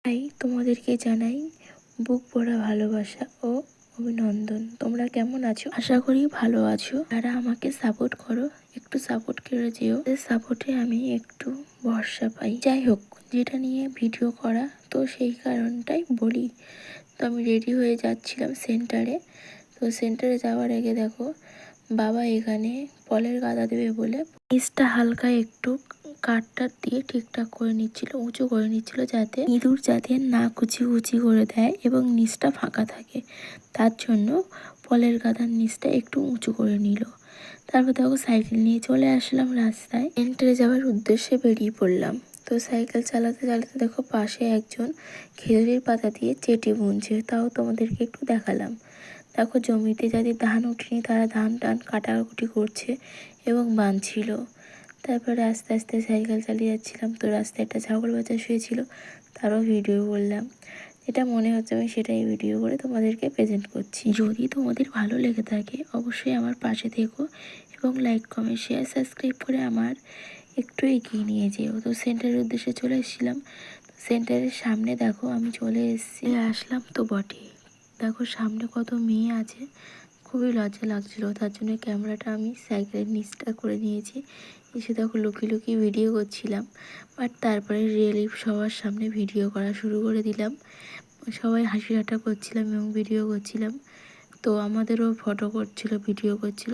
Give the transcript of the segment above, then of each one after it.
তাই তোমাদেরকে জানাই বুক ভরা ভালোবাসা ও অভিনন্দন। তোমরা কেমন আছো? আশা করি ভালো আছো। যারা আমাকে সাপোর্ট করো একটু সাপোর্ট করে যেও, সাপোর্টে আমি একটু ভরসা পাই। যাই হোক, যেটা নিয়ে ভিডিও করা, তো সেই কারণটাই বলি। তো আমি রেডি হয়ে যাচ্ছিলাম সেন্টারে। তো সেন্টারে যাওয়ার আগে দেখো, বাবা এখানে ফলের গাদা দেবে বলে নিচটা হালকা একটু কাঠটা দিয়ে ঠিকঠাক করে নিচ্ছিল, উঁচু করে নিচ্ছিল, যাতে ইঁদুর যাতে না কুচি করে দেয় এবং নিচটা ফাঁকা থাকে। তার জন্য ফলের গাদার নিচটা একটু উঁচু করে নিল। তারপর দেখো সাইকেল নিয়ে চলে আসলাম রাস্তায়। সেন্টারে যাওয়ার উদ্দেশ্যে বেরিয়ে পড়লাম। তো সাইকেল চালাতে চালাতে দেখো পাশে একজন খেজুরের পাতা দিয়ে চেটে বুনছে, তাও তোমাদেরকে একটু দেখালাম। দেখো জমিতে যাদের ধান উঠেনি তারা ধান কাটাকুটি করছে এবং বাঁধছিল। তারপরে আস্তে আস্তে সাইকেল চালিয়ে যাচ্ছিলাম। তো রাস্তায় একটা ছাগল বাচ্চা শুয়েছিল, তারও ভিডিও করলাম। যেটা মনে হচ্ছে আমি সেটাই ভিডিও করে তোমাদেরকে প্রেজেন্ট করছি। যদি তোমাদের ভালো লেগে থাকে অবশ্যই আমার পাশে থেকো এবং লাইক কমেন্ট শেয়ার সাবস্ক্রাইব করে আমার একটু এগিয়ে নিয়ে যেও। তো সেন্টারের উদ্দেশ্যে চলে এসেছিলাম। সেন্টারের সামনে দেখো আমি চলে আসলাম তো বটে। দেখো সামনে কত মেয়ে আছে, খুবই লজ্জা লাগছিল। তার জন্য ক্যামেরাটা আমি সাইকেলের নিচটা করে নিয়েছি। এসে দেখো লুকিয়ে ভিডিও করছিলাম। বাট তারপরে রিয়েলি সবার সামনে ভিডিও করা শুরু করে দিলাম। সবাই হাসি ঠাট্টা করছিলাম এবং ভিডিও করছিলাম। তো আমাদেরও ফটো করছিল, ভিডিও করছিল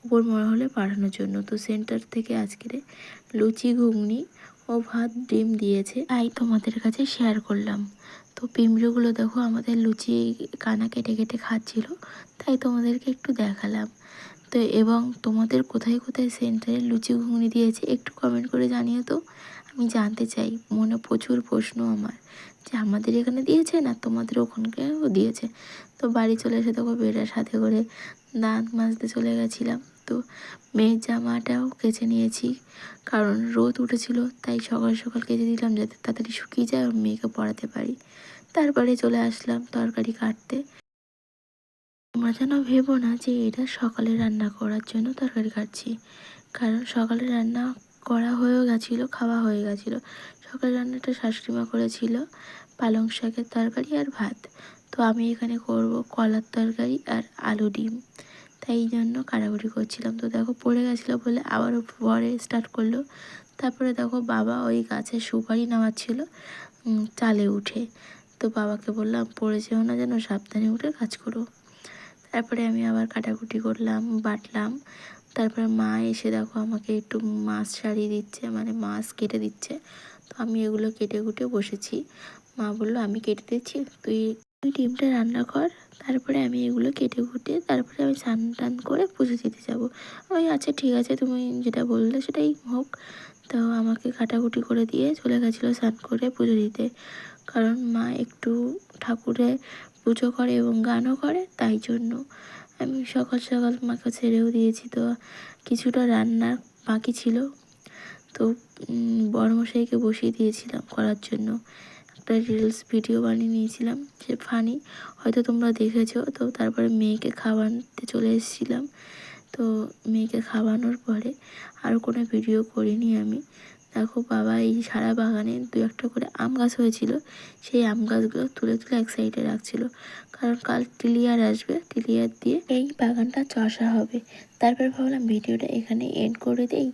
উপর মহলে পাঠানোর জন্য। তো সেন্টার থেকে আজকের লুচি ঘুগনি ও ভাত ডিম দিয়েছে, তাই তোমাদের কাছে শেয়ার করলাম। তো পিঁমড়েগুলো দেখো আমাদের লুচি কানা কেটে কেটে খাচ্ছিল, তাই তোমাদেরকে একটু দেখালাম। তো এবং তোমাদের কোথায় কোথায় সেন্টারে লুচি ঘুগনি দিয়েছে একটু কমেন্ট করে জানিও তো, আমি জানতে চাই। মনে প্রচুর প্রশ্ন আমার যে আমাদের এখানে দিয়েছে না তোমাদের ওখানকেও দিয়েছে। তো বাড়ি চলে এসে দেখো বেটার সাথে করে দাঁত মাজতে চলে গেছিলাম। তো মেয়ের জামাটাও কেচে নিয়েছি, কারণ রোদ উঠেছিল, তাই সকাল সকাল কেচে দিলাম যাতে তাড়াতাড়ি শুকিয়ে যায় আর মেয়েকে পড়াতে পারি। তারপরে চলে আসলাম তরকারি কাটতে। তোমরা যেন ভেবো না যে এটা সকালে রান্না করার জন্য তরকারি কাটছি, কারণ সকালে রান্না করা হয়েও গেছিলো, খাওয়া হয়ে গেছিলো। সকালে রান্নাটা শাশুড়িমা করেছিল পালং শাকের তরকারি আর ভাত। তো আমি এখানে করব কলার তরকারি আর আলু ডিম, তাই এই জন্য কাটাকুটি করছিলাম। তো দেখো পড়ে গেছিলো বলে আবারও পরে স্টার্ট করলো। তারপরে দেখো বাবা ওই গাছের সুপারি নামাচ্ছিল চালে উঠে। তো বাবাকে বললাম পড়ে যেও না, যেন সাবধানে উঠে কাজ করো। তারপরে আমি আবার কাটাকুটি করলাম, বাটলাম। তারপরে মা এসে দেখো আমাকে একটু মাছ ছাড়িয়ে দিচ্ছে, মানে মাছ কেটে দিচ্ছে। তো আমি এগুলো কেটে কুটে বসেছি। মা বললো আমি কেটে দিচ্ছি, তুই তুই ডিমটা রান্না কর, তারপরে আমি এগুলো কেটে কুটে তারপরে আমি স্নান টান করে পুজো দিতে যাবো। ওই আচ্ছা ঠিক আছে, তুমি যেটা বললে সেটাই হোক। তো আমাকে কাটাকুটি করে দিয়ে চলে গেছিলো স্নান করে পুজো দিতে, কারণ মা একটু ঠাকুরের পুজো করে এবং গানও করে, তাই জন্য আমি সকাল সকাল মাকে ছেড়েও দিয়েছি। তো কিছুটা রান্নার বাকি ছিল, তো বড়মশাইকে বসিয়ে দিয়েছিলাম করার জন্য। একটা রিলস ভিডিও বানিয়ে নিয়েছিলাম, সে ফানি, হয়তো তোমরা দেখেছো। তো তারপরে মেয়েকে খাওয়াতে চলে এসেছিলাম। তো মেয়েকে খাওয়ানোর পরে আর কোনো ভিডিও করিনি আমি। দেখো বাবা এই সারা বাগানে দু একটা করে আম গাছ হয়েছিল, সেই আম গাছগুলো তুলে তুলে এক সাইডে রাখছিল, কারণ কাল টিলিয়ার আসবে, টিলিয়ার দিয়ে এই বাগানটা চষা হবে। তারপর ভাবলাম ভিডিওটা এখানে এন্ড করে দেই।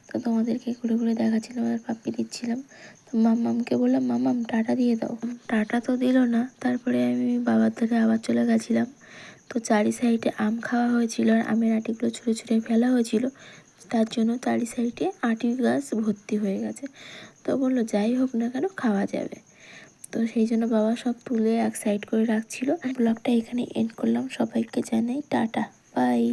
তো তোমাদেরকে ঘুরে ঘুরে দেখাচ্ছিলাম আর পাপ্পি দিচ্ছিলাম। তো মাম্মামকে বললাম মাম্মাম টাটা দিয়ে দাও, টাটা তো দিল না। তারপরে আমি বাবার ধারে আবার চলে গেছিলাম। তো চারি সাইডে আম খাওয়া হয়েছিল আর আমের আটিগুলো ছুঁড়ে ছুঁড়ে ফেলা হয়েছিল, তার জন্য চারি সাইডে আটি গাছ ভর্তি হয়ে গেছে। তো বললো যাই হোক না কেন খাওয়া যাবে। তো সেই জন্য বাবা সব তুলে এক সাইড করে রাখছিল। ব্লগটা এখানে এন্ড করলাম। সবাইকে জানাই টাটা, বাই।